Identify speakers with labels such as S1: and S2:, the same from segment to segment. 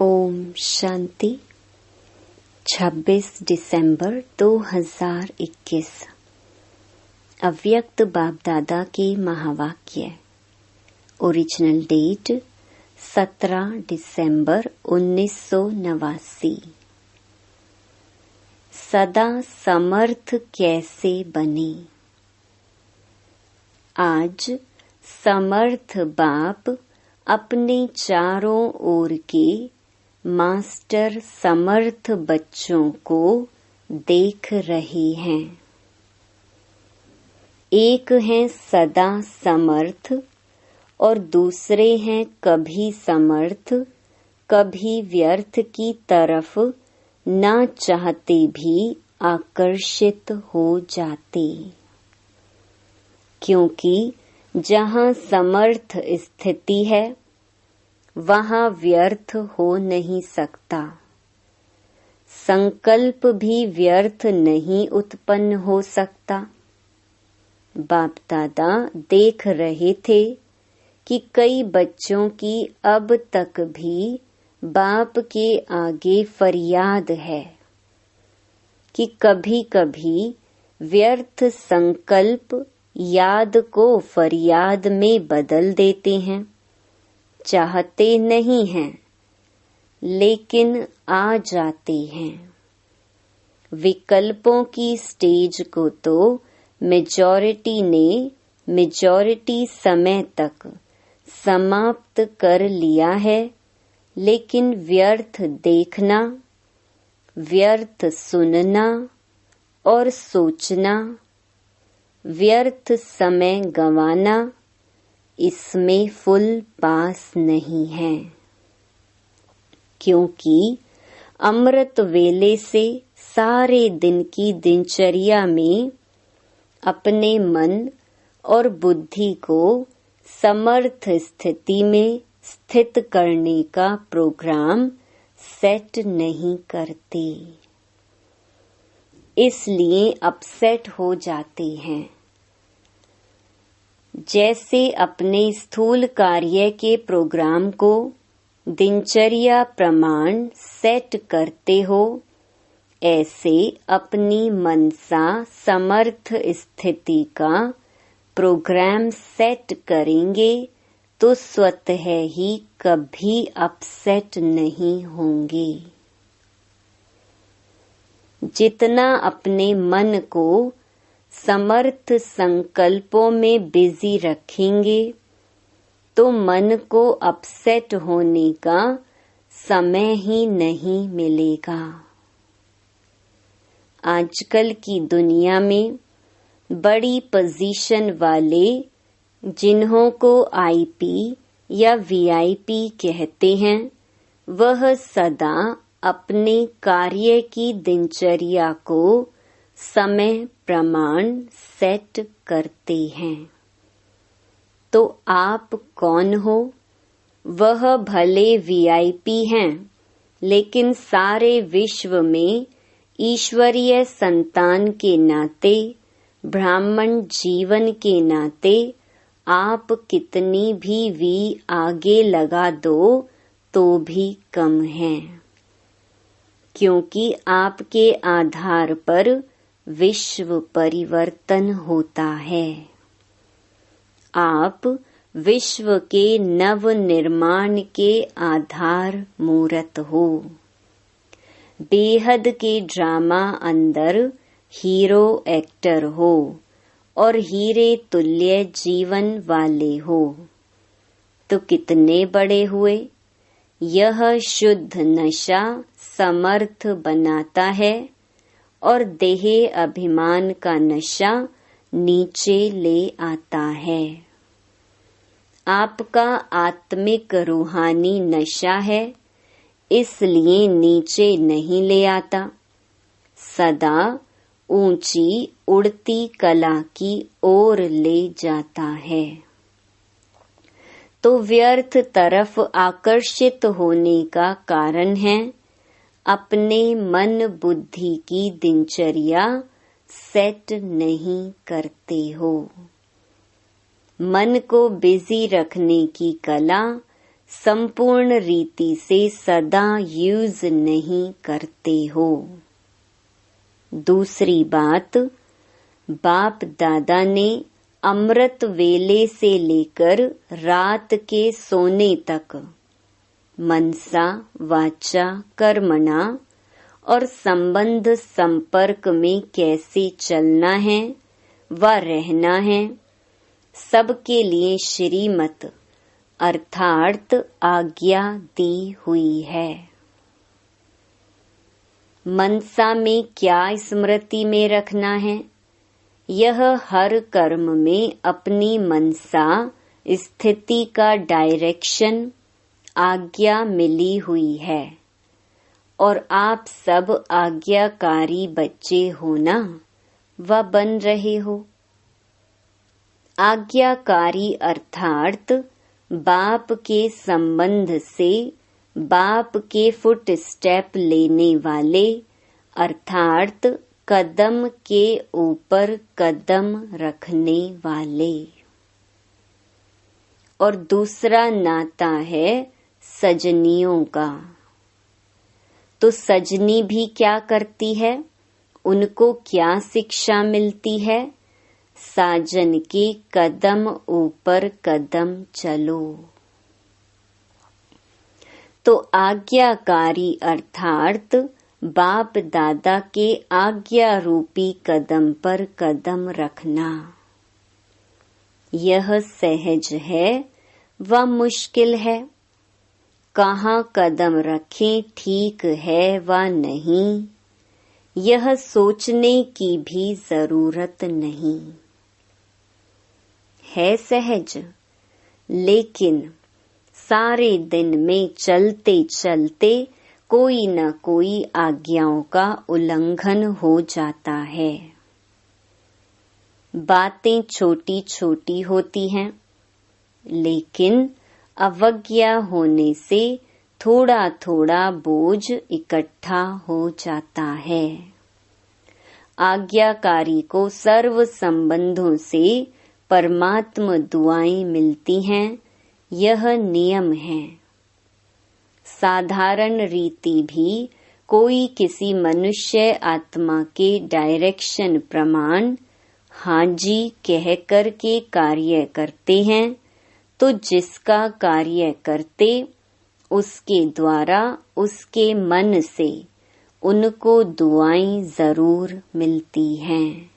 S1: ओम शांति। 26 दिसंबर 2021 अव्यक्त बाप दादा के महावाक्य। ओरिजिनल डेट 17 दिसंबर 1989। सदा समर्थ कैसे बने। आज समर्थ बाप अपने चारों ओर के मास्टर समर्थ बच्चों को देख रहे हैं। एक हैं सदा समर्थ और दूसरे हैं कभी समर्थ कभी व्यर्थ की तरफ ना चाहते भी आकर्षित हो जाते, क्योंकि जहाँ समर्थ स्थिति है वहाँ व्यर्थ हो नहीं सकता। संकल्प भी व्यर्थ नहीं उत्पन्न हो सकता। बाप दादा देख रहे थे कि कई बच्चों की अब तक भी बाप के आगे फरियाद है कि कभी कभी व्यर्थ संकल्प याद को फरियाद में बदल देते हैं। चाहते नहीं हैं लेकिन आ जाते हैं। विकल्पों की स्टेज को तो मेजॉरिटी ने मेजॉरिटी समय तक समाप्त कर लिया है, लेकिन व्यर्थ देखना, व्यर्थ सुनना और सोचना, व्यर्थ समय गंवाना, इसमें फुल पास नहीं है। क्योंकि अमृत वेले से सारे दिन की दिनचर्या में अपने मन और बुद्धि को समर्थ स्थिति में स्थित करने का प्रोग्राम सेट नहीं करते, इसलिए अपसेट हो जाते हैं। जैसे अपने स्थूल कार्य के प्रोग्राम को दिनचर्या प्रमाण सेट करते हो, ऐसे अपनी मनसा समर्थ स्थिति का प्रोग्राम सेट करेंगे तो स्वतः ही कभी अपसेट नहीं होंगे। जितना अपने मन को समर्थ संकल्पों में बिजी रखेंगे तो मन को अपसेट होने का समय ही नहीं मिलेगा। आजकल की दुनिया में बड़ी पोजीशन वाले, जिन्हों को आईपी या वीआईपी कहते हैं, वह सदा अपने कार्य की दिनचर्या को समय प्रमाण सेट करते हैं। तो आप कौन हो? वह भले वीआईपी हैं, लेकिन सारे विश्व में ईश्वरीय संतान के नाते, ब्राह्मण जीवन के नाते आप कितनी भी वी आगे लगा दो तो भी कम है, क्योंकि आपके आधार पर विश्व परिवर्तन होता है। आप विश्व के नव निर्माण के आधार मूर्त हो। बेहद के ड्रामा अंदर हीरो एक्टर हो और हीरे तुल्य जीवन वाले हो। तो कितने बड़े हुए। यह शुद्ध नशा समर्थ बनाता है और देह अभिमान का नशा नीचे ले आता है। आपका आत्मिक रूहानी नशा है, इसलिए नीचे नहीं ले आता, सदा ऊंची उड़ती कला की ओर ले जाता है। तो व्यर्थ तरफ आकर्षित होने का कारण है अपने मन बुद्धि की दिनचर्या सेट नहीं करते हो। मन को बिजी रखने की कला संपूर्ण रीति से सदा यूज नहीं करते हो। दूसरी बात, बाप दादा ने अमृत वेले से लेकर रात के सोने तक मनसा वाचा कर्मणा और संबंध संपर्क में कैसे चलना है व रहना है, सबके लिए श्रीमत अर्थात आज्ञा दी हुई है। मनसा में क्या स्मृति में रखना है? यह हर कर्म में अपनी मनसा स्थिति का डायरेक्शन आज्ञा मिली हुई है और आप सब आज्ञाकारी बच्चे हो ना, व बन रहे हो। आज्ञाकारी अर्थात बाप के संबंध से बाप के फुट स्टेप लेने वाले, अर्थात कदम के ऊपर कदम रखने वाले। और दूसरा नाता है सजनियों का। तो सजनी भी क्या करती है? उनको क्या शिक्षा मिलती है? साजन के कदम ऊपर कदम चलो। तो आज्ञाकारी अर्थात बाप दादा के आज्ञा रूपी कदम पर कदम रखना, यह सहज है व मुश्किल है। कहाँ कदम रखें ठीक है व नहीं, यह सोचने की भी जरूरत नहीं है, सहज। लेकिन सारे दिन में चलते चलते कोई न कोई आज्ञाओं का उल्लंघन हो जाता है। बातें छोटी छोटी होती हैं, लेकिन अवज्ञा होने से थोड़ा थोड़ा बोझ इकट्ठा हो जाता है। आज्ञाकारी को सर्व संबंधों से परमात्मा दुआएं मिलती हैं, यह नियम है। साधारण रीति भी कोई किसी मनुष्य आत्मा के डायरेक्शन प्रमाण हाँ जी कह कर के कार्य करते हैं, तो जिसका कार्य करते उसके द्वारा उसके मन से उनको दुआएं जरूर मिलती हैं।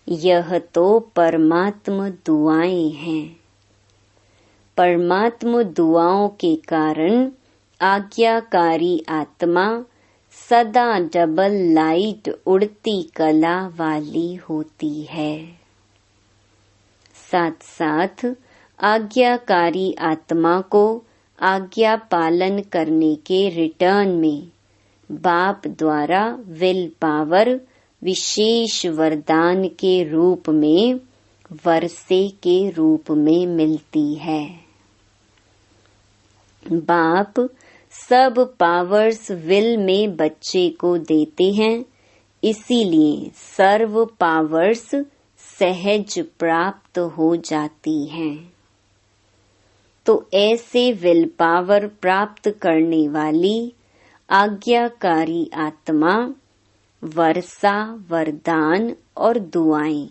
S1: यह तो परमात्मा दुआएं हैं। परमात्मा दुआओं के कारण आज्ञाकारी आत्मा सदा डबल लाइट उड़ती कला वाली होती है। साथ साथ आज्ञाकारी आत्मा को आज्ञा पालन करने के रिटर्न में बाप द्वारा विल पावर विशेष वरदान के रूप में वर्षे के रूप में मिलती है। बाप सब पावर्स विल में बच्चे को देते हैं, इसीलिए सर्व पावर्स सहज प्राप्त हो जाती हैं। तो ऐसे विल पावर प्राप्त करने वाली आज्ञाकारी आत्मा वर्षा, वरदान और दुआएं,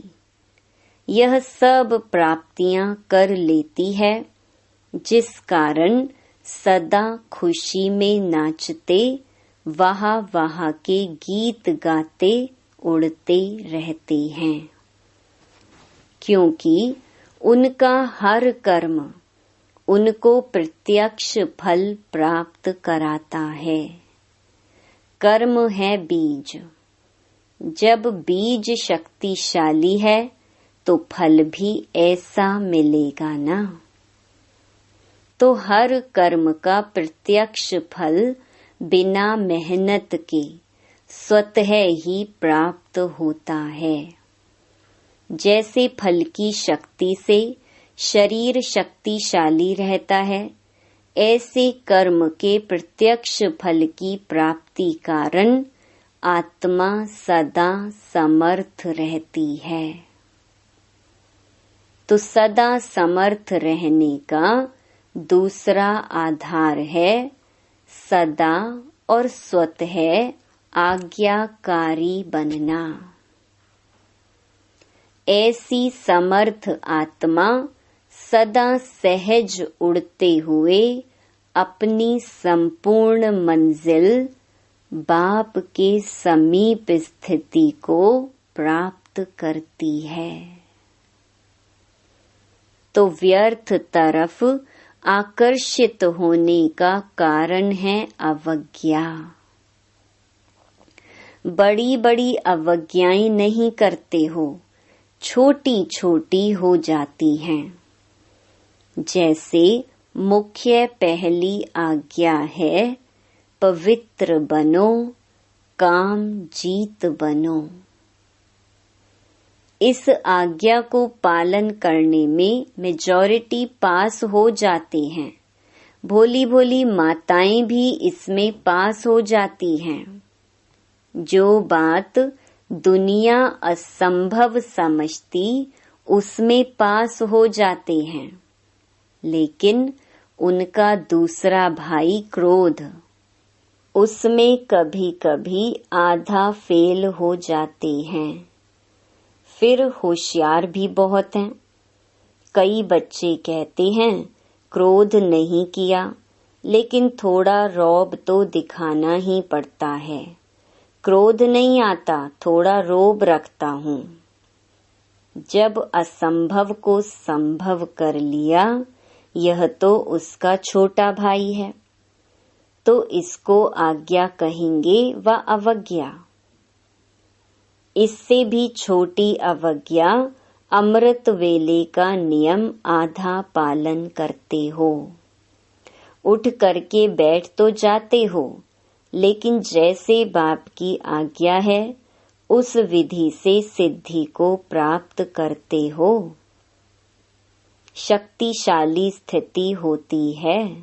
S1: यह सब प्राप्तियां कर लेती है, जिस कारण सदा खुशी में नाचते, वहा वहा के गीत गाते उड़ते रहते हैं। क्योंकि उनका हर कर्म उनको प्रत्यक्ष फल प्राप्त कराता है। कर्म है बीज। जब बीज शक्तिशाली है तो फल भी ऐसा मिलेगा ना। तो हर कर्म का प्रत्यक्ष फल बिना मेहनत के स्वतः ही प्राप्त होता है। जैसे फल की शक्ति से शरीर शक्तिशाली रहता है, ऐसे कर्म के प्रत्यक्ष फल की प्राप्ति कारण आत्मा सदा समर्थ रहती है। तो सदा समर्थ रहने का दूसरा आधार है सदा और स्वतः आज्ञाकारी बनना। ऐसी समर्थ आत्मा सदा सहज उड़ते हुए अपनी संपूर्ण मंजिल बाप के समीप स्थिति को प्राप्त करती है। तो व्यर्थ तरफ आकर्षित होने का कारण है अवज्ञा। बड़ी बड़ी अवज्ञाएं नहीं करते हो, छोटी छोटी हो जाती हैं। जैसे मुख्य पहली आज्ञा है पवित्र बनो, काम जीत बनो। इस आज्ञा को पालन करने में मेजॉरिटी पास हो जाते हैं। भोली भोली माताएं भी इसमें पास हो जाती हैं। जो बात दुनिया असंभव समझती उसमें पास हो जाते हैं। लेकिन उनका दूसरा भाई क्रोध, उसमें कभी कभी आधा फेल हो जाते हैं। फिर होशियार भी बहुत हैं। कई बच्चे कहते हैं क्रोध नहीं किया, लेकिन थोड़ा रौब तो दिखाना ही पड़ता है। क्रोध नहीं आता, थोड़ा रौब रखता हूँ। जब असंभव को संभव कर लिया, यह तो उसका छोटा भाई है, तो इसको आज्ञा कहेंगे व अवज्ञा। इससे भी छोटी अवज्ञा अमृत वेले का नियम आधा पालन करते हो। उठ करके बैठ तो जाते हो, लेकिन जैसे बाप की आज्ञा है उस विधि से सिद्धि को प्राप्त करते हो। शक्तिशाली स्थिति होती है।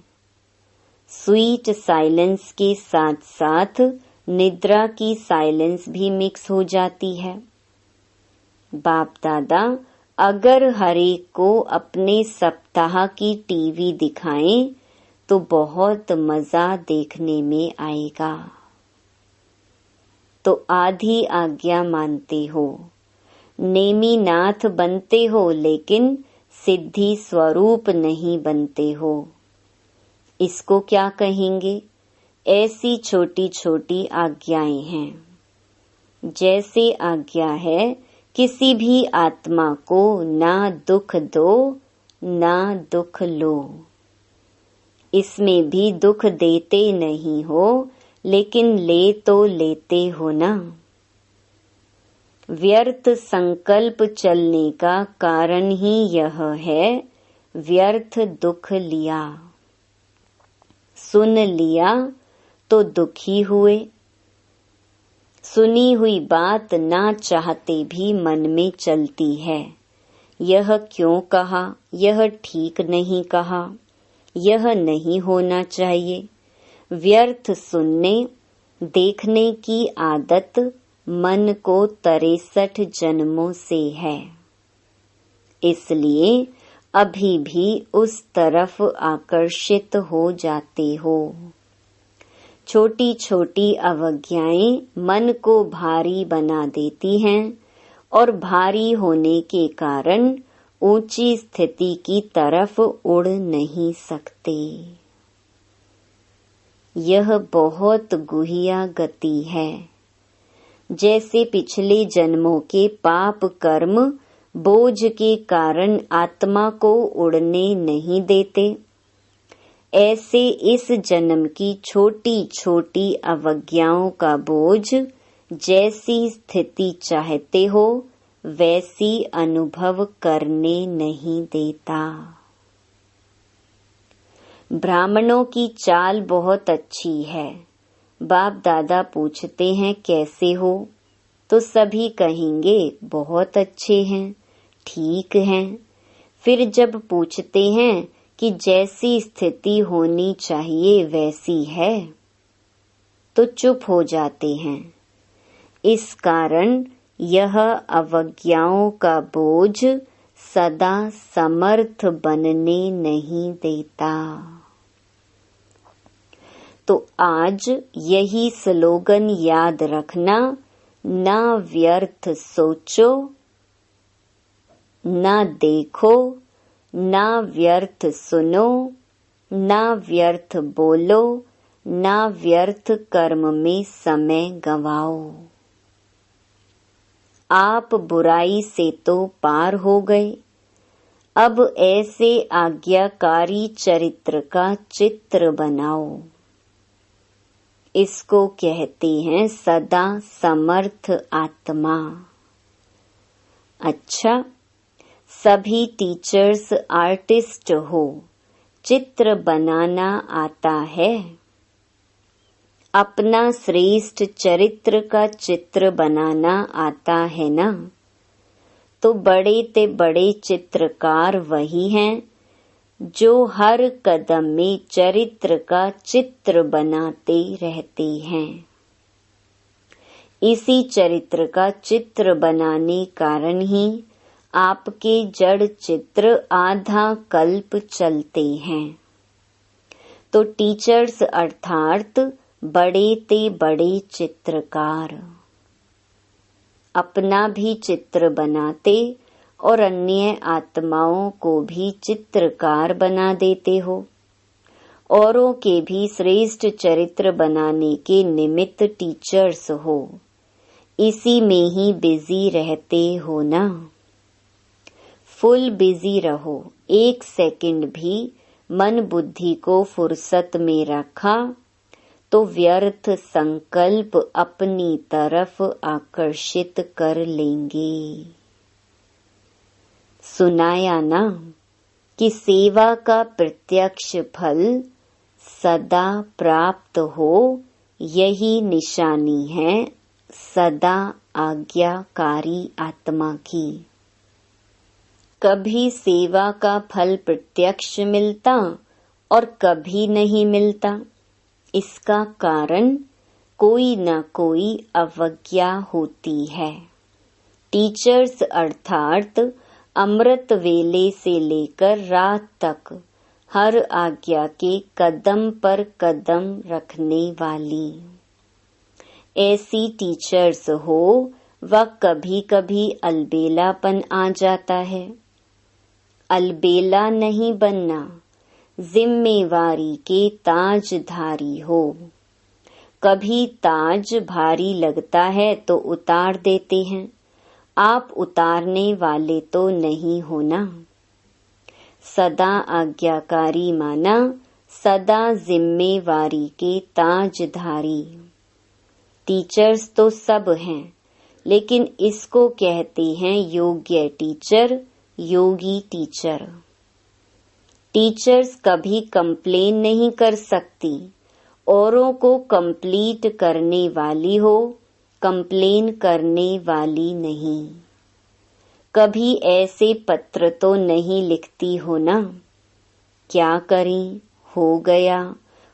S1: स्वीट साइलेंस के साथ साथ निद्रा की साइलेंस भी मिक्स हो जाती है। बाप दादा अगर हरेक को अपने सप्ताह की टीवी दिखाएं तो बहुत मजा देखने में आएगा। तो आधी आज्ञा मानते हो, नेमी नाथ बनते हो, लेकिन सिद्धि स्वरूप नहीं बनते हो। इसको क्या कहेंगे? ऐसी छोटी छोटी आज्ञाएं हैं। जैसे आज्ञा है किसी भी आत्मा को ना दुख दो ना दुख लो। इसमें भी दुख देते नहीं हो, लेकिन ले तो लेते हो ना। व्यर्थ संकल्प चलने का कारण ही यह है, व्यर्थ दुख लिया। सुन लिया तो दुखी हुए। सुनी हुई बात ना चाहते भी मन में चलती है। यह क्यों कहा, यह ठीक नहीं कहा, यह नहीं होना चाहिए। व्यर्थ सुनने देखने की आदत मन को 63 जन्मों से है। इसलिए अभी भी उस तरफ आकर्षित हो जाते हो। छोटी छोटी अवज्ञाएं मन को भारी बना देती हैं और भारी होने के कारण ऊंची स्थिति की तरफ उड़ नहीं सकते। यह बहुत गुहिया गति है। जैसे पिछले जन्मों के पाप कर्म बोझ के कारण आत्मा को उड़ने नहीं देते, ऐसे इस जन्म की छोटी छोटी अवज्ञाओं का बोझ जैसी स्थिति चाहते हो वैसी अनुभव करने नहीं देता। ब्राह्मणों की चाल बहुत अच्छी है। बाप दादा पूछते हैं कैसे हो, तो सभी कहेंगे बहुत अच्छे हैं, ठीक हैं। फिर जब पूछते हैं कि जैसी स्थिति होनी चाहिए वैसी है, तो चुप हो जाते हैं। इस कारण यह अवज्ञाओं का बोझ सदा समर्थ बनने नहीं देता। तो आज यही स्लोगन याद रखना, ना व्यर्थ सोचो, ना देखो, ना व्यर्थ सुनो, ना व्यर्थ बोलो, ना व्यर्थ कर्म में समय गवाओ। आप बुराई से तो पार हो गए, अब ऐसे आज्ञाकारी चरित्र का चित्र बनाओ। इसको कहते हैं सदा समर्थ आत्मा। अच्छा, सभी टीचर्स आर्टिस्ट हो, चित्र बनाना आता है? अपना श्रेष्ठ चरित्र का चित्र बनाना आता है ना? तो बड़े ते बड़े चित्रकार वही हैं जो हर कदम में चरित्र का चित्र बनाते रहते हैं। इसी चरित्र का चित्र बनाने कारण ही आपके जड़ चित्र आधा कल्प चलते हैं। तो टीचर्स अर्थात बड़े ते बड़े चित्रकार अपना भी चित्र बनाते और अन्य आत्माओं को भी चित्रकार बना देते हो। औरों के भी श्रेष्ठ चरित्र बनाने के निमित्त टीचर्स हो, इसी में ही बिजी रहते हो ना। फुल बिजी रहो, 1 सेकंड भी मन बुद्धि को फुर्सत में रखा तो व्यर्थ संकल्प अपनी तरफ आकर्षित कर लेंगे। सुनाया ना कि सेवा का प्रत्यक्ष फल सदा प्राप्त हो, यही निशानी है सदा आज्ञाकारी आत्मा की। कभी सेवा का फल प्रत्यक्ष मिलता और कभी नहीं मिलता। इसका कारण कोई न कोई अवज्ञा होती है। टीचर्स अर्थात अमृत वेले से लेकर रात तक हर आज्ञा के कदम पर कदम रखने वाली ऐसी टीचर्स हो, वह कभी कभी अलबेलापन आ जाता है। अलबेला नहीं बनना, जिम्मेवारी के ताजधारी हो। कभी ताज भारी लगता है तो उतार देते हैं, आप उतारने वाले तो नहीं हो ना। सदा आज्ञाकारी माना, सदा जिम्मेवारी के ताजधारी। टीचर्स तो सब हैं, लेकिन इसको कहते हैं योग्य टीचर, योगी टीचर। टीचर्स कभी कंप्लेन नहीं कर सकती, औरों को कंप्लीट करने वाली हो, कंप्लेन करने वाली नहीं। कभी ऐसे पत्र तो नहीं लिखती हो ना, क्या करें, हो गया,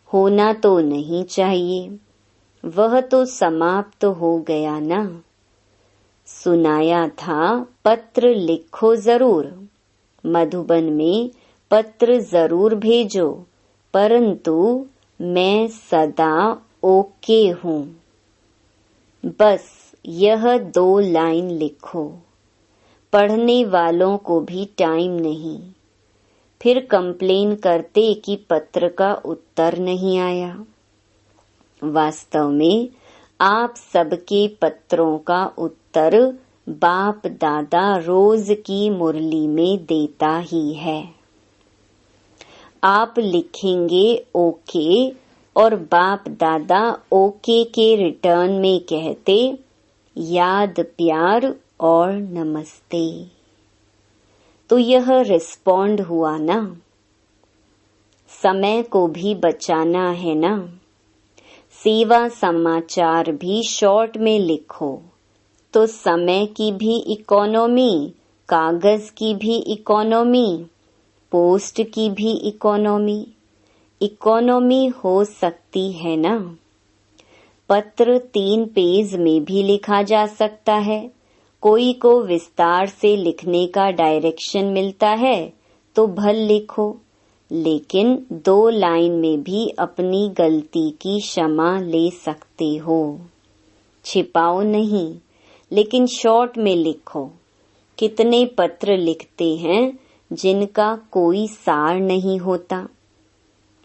S1: होना तो नहीं चाहिए, वह तो समाप्त हो गया ना। सुनाया था पत्र लिखो जरूर, मधुबन में पत्र जरूर भेजो, परंतु मैं सदा ओके हूँ। बस यह 2 लाइन लिखो, पढ़ने वालों को भी टाइम नहीं, फिर कंप्लेन करते कि पत्र का उत्तर नहीं आया। वास्तव में आप सबके पत्रों का उत्तर बाप दादा रोज की मुरली में देता ही है। आप लिखेंगे ओके और बाप दादा ओके के रिटर्न में कहते याद प्यार और नमस्ते। तो यह रिस्पॉन्ड हुआ ना। समय को भी बचाना है ना। सेवा समाचार भी शॉर्ट में लिखो तो समय की भी इकोनॉमी, कागज की भी इकोनॉमी, पोस्ट की भी इकोनॉमी हो सकती है ना। पत्र 3 पेज में भी लिखा जा सकता है कोई को विस्तार से लिखने का डायरेक्शन मिलता है तो भल लिखो, लेकिन 2 लाइन में भी अपनी गलती की क्षमा ले सकते हो। छिपाओ नहीं, लेकिन शॉर्ट में लिखो। कितने पत्र लिखते हैं जिनका कोई सार नहीं होता।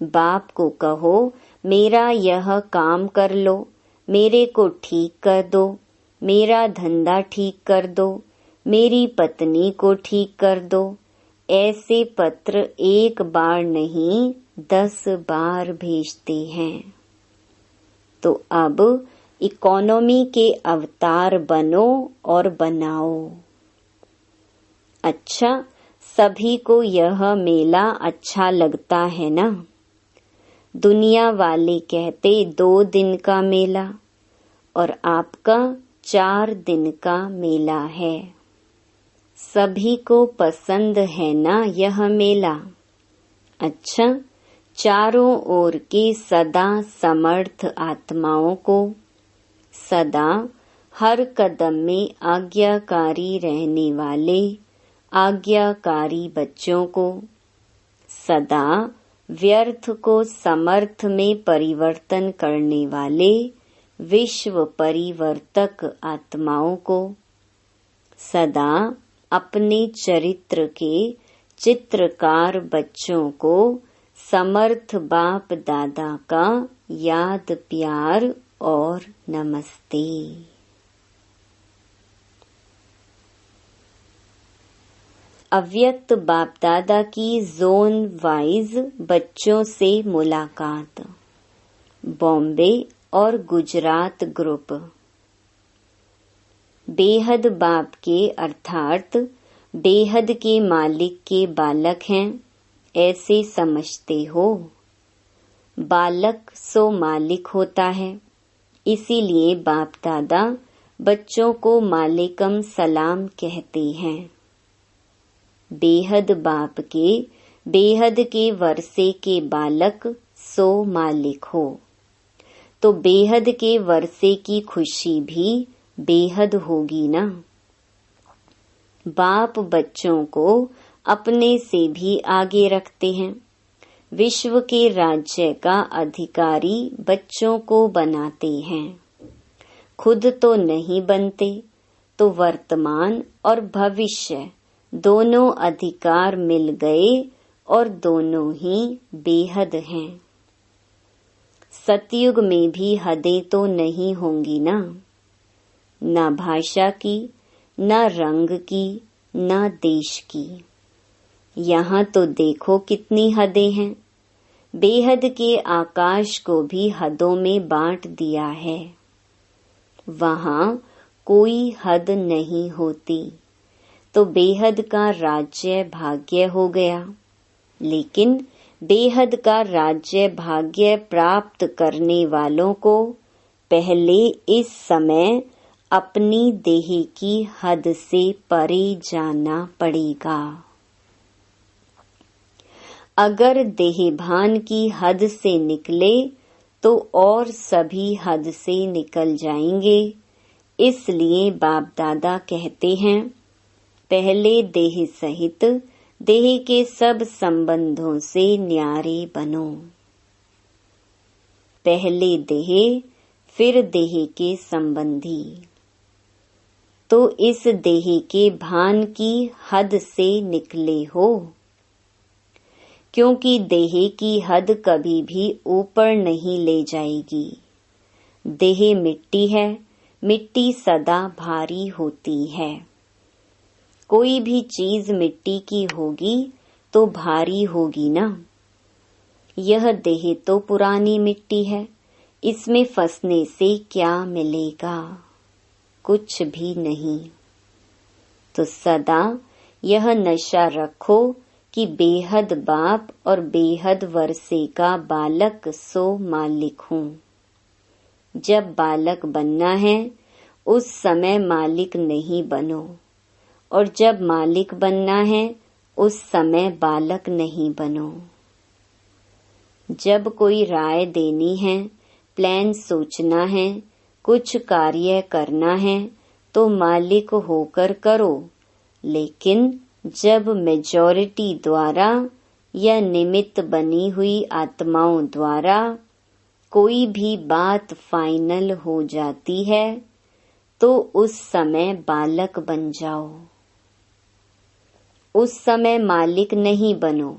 S1: बाप को कहो मेरा यह काम कर लो, मेरे को ठीक कर दो, मेरा धंधा ठीक कर दो, मेरी पत्नी को ठीक कर दो। ऐसे पत्र 1 बार नहीं 10 बार भेजते हैं। तो अब इकोनॉमी के अवतार बनो और बनाओ। अच्छा, सभी को यह मेला अच्छा लगता है ना। दुनिया वाले कहते 2 दिन का मेला और आपका 4 दिन का मेला है। सभी को पसंद है ना यह मेला। अच्छा, चारों ओर के सदा समर्थ आत्माओं को, सदा हर कदम में आज्ञाकारी रहने वाले आज्ञाकारी बच्चों को, सदा व्यर्थ को समर्थ में परिवर्तन करने वाले विश्व परिवर्तक आत्माओं को, सदा अपने चरित्र के चित्रकार बच्चों को समर्थ बाप दादा का याद प्यार और नमस्ते। अव्यक्त बाप दादा की जोन वाइज बच्चों से मुलाकात। बॉम्बे और गुजरात ग्रुप। बेहद बाप के अर्थात बेहद के मालिक के बालक हैं, ऐसे समझते हो। बालक सो मालिक होता है, इसीलिए बाप दादा बच्चों को मालिकम सलाम कहते हैं। बेहद बाप के बेहद के वर्षे के बालक सो मालिक हो, तो बेहद के वर्षे की खुशी भी बेहद होगी ना। बाप बच्चों को अपने से भी आगे रखते हैं। विश्व के राज्य का अधिकारी बच्चों को बनाते हैं। खुद तो नहीं बनते, तो वर्तमान और भविष्य दोनों अधिकार मिल गए और दोनों ही बेहद हैं। सतयुग में भी हदें तो नहीं होंगी ना, ना भाषा की, ना रंग की, ना देश की। यहाँ तो देखो कितनी हदें हैं। बेहद के आकाश को भी हदों में बांट दिया है। वहाँ कोई हद नहीं होती, तो बेहद का राज्य भाग्य हो गया। लेकिन बेहद का राज्य भाग्य प्राप्त करने वालों को पहले इस समय अपनी देह की हद से परे जाना पड़ेगा। अगर देहभान की हद से निकले तो और सभी हद से निकल जाएंगे। इसलिए बाप दादा कहते हैं, पहले देह सहित देह के सब संबंधों से न्यारे बनो। पहले देह, फिर देह के संबंधी। तो इस देह के भान की हद से निकले हो, क्योंकि देह की हद कभी भी ऊपर नहीं ले जाएगी। देह मिट्टी है, मिट्टी सदा भारी होती है। कोई भी चीज मिट्टी की होगी तो भारी होगी ना। यह देह तो पुरानी मिट्टी है, इसमें फंसने से क्या मिलेगा? कुछ भी नहीं। तो सदा यह नशा रखो कि बेहद बाप और बेहद वर्षे का बालक सो मालिक हूँ। जब बालक बनना है उस समय मालिक नहीं बनो, और जब मालिक बनना है उस समय बालक नहीं बनो। जब कोई राय देनी है, प्लान सोचना है, कुछ कार्य करना है, तो मालिक होकर करो, लेकिन जब मेजॉरिटी द्वारा या निमित्त बनी हुई आत्माओं द्वारा कोई भी बात फाइनल हो जाती है तो उस समय बालक बन जाओ। उस समय मालिक नहीं बनो,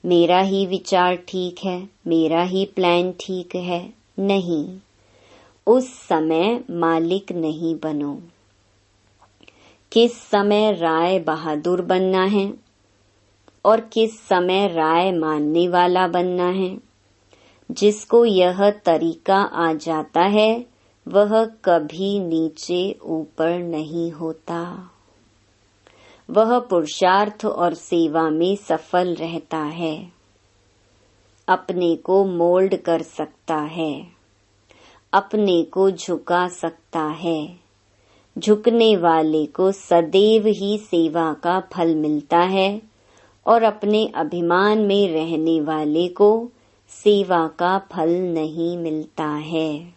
S1: मेरा ही विचार ठीक है, मेरा ही प्लान ठीक है, नहीं, उस समय मालिक नहीं बनो। किस समय राय बहादुर बनना है और किस समय राय मानने वाला बनना है। जिसको यह तरीका आ जाता है वह कभी नीचे ऊपर नहीं होता। वह पुरुषार्थ और सेवा में सफल रहता है, अपने को मोल्ड कर सकता है, अपने को झुका सकता है। झुकने वाले को सदैव ही सेवा का फल मिलता है और अपने अभिमान में रहने वाले को सेवा का फल नहीं मिलता है।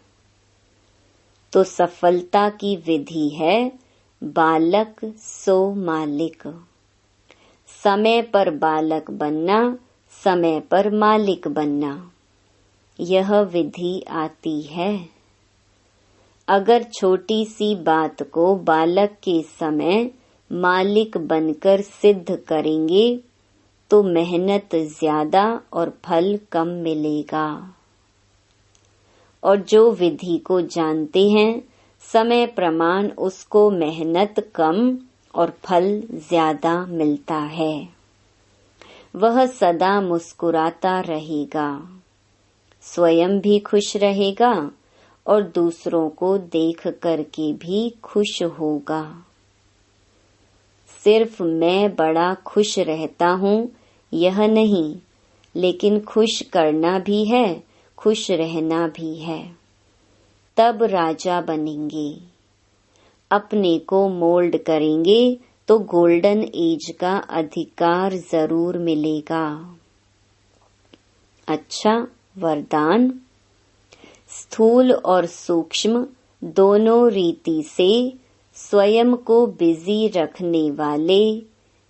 S1: तो सफलता की विधि है बालक सो मालिक। समय पर बालक बनना, समय पर मालिक बनना, यह विधि आती है। अगर छोटी सी बात को बालक के समय मालिक बनकर सिद्ध करेंगे तो मेहनत ज्यादा और फल कम मिलेगा। और जो विधि को जानते हैं समय प्रमाण उसको मेहनत कम और फल ज्यादा मिलता है। वह सदा मुस्कुराता रहेगा, स्वयं भी खुश रहेगा और दूसरों को देख करके भी खुश होगा। सिर्फ मैं बड़ा खुश रहता हूँ यह नहीं, लेकिन खुश करना भी है, खुश रहना भी है, तब राजा बनेंगे। अपने को मोल्ड करेंगे तो गोल्डन एज का अधिकार जरूर मिलेगा। अच्छा, वरदान। स्थूल और सूक्ष्म दोनों रीति से स्वयं को बिजी रखने वाले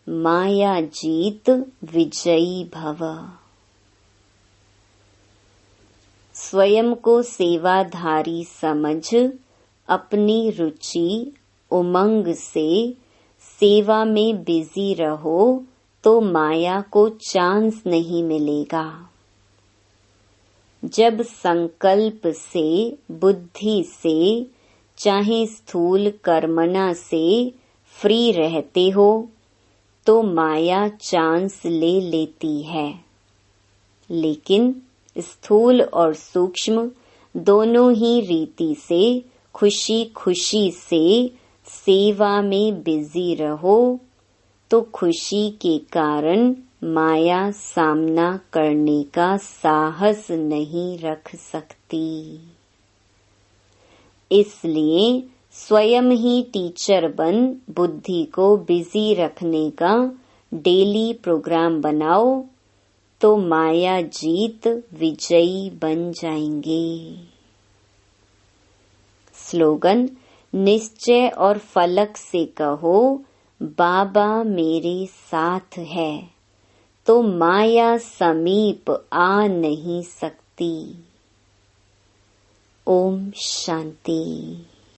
S1: माया जीत विजयी भव। स्वयं को सेवाधारी समझ अपनी रुचि उमंग से सेवा में बिजी रहो तो माया को चांस नहीं मिलेगा। जब संकल्प से, बुद्धि से, चाहे स्थूल कर्मणा से फ्री रहते हो तो माया चांस ले लेती है। लेकिन स्थूल और सूक्ष्म दोनों ही रीति से खुशी खुशी से सेवा में बिजी रहो तो खुशी के कारण माया सामना करने का साहस नहीं रख सकती। इसलिए स्वयं ही टीचर बन बुद्धि को बिजी रखने का डेली प्रोग्राम बनाओ तो माया जीत विजयी बन जाएंगे। स्लोगन। निश्चय और फलक से कहो बाबा मेरे साथ है तो माया समीप आ नहीं सकती। ओम शांति।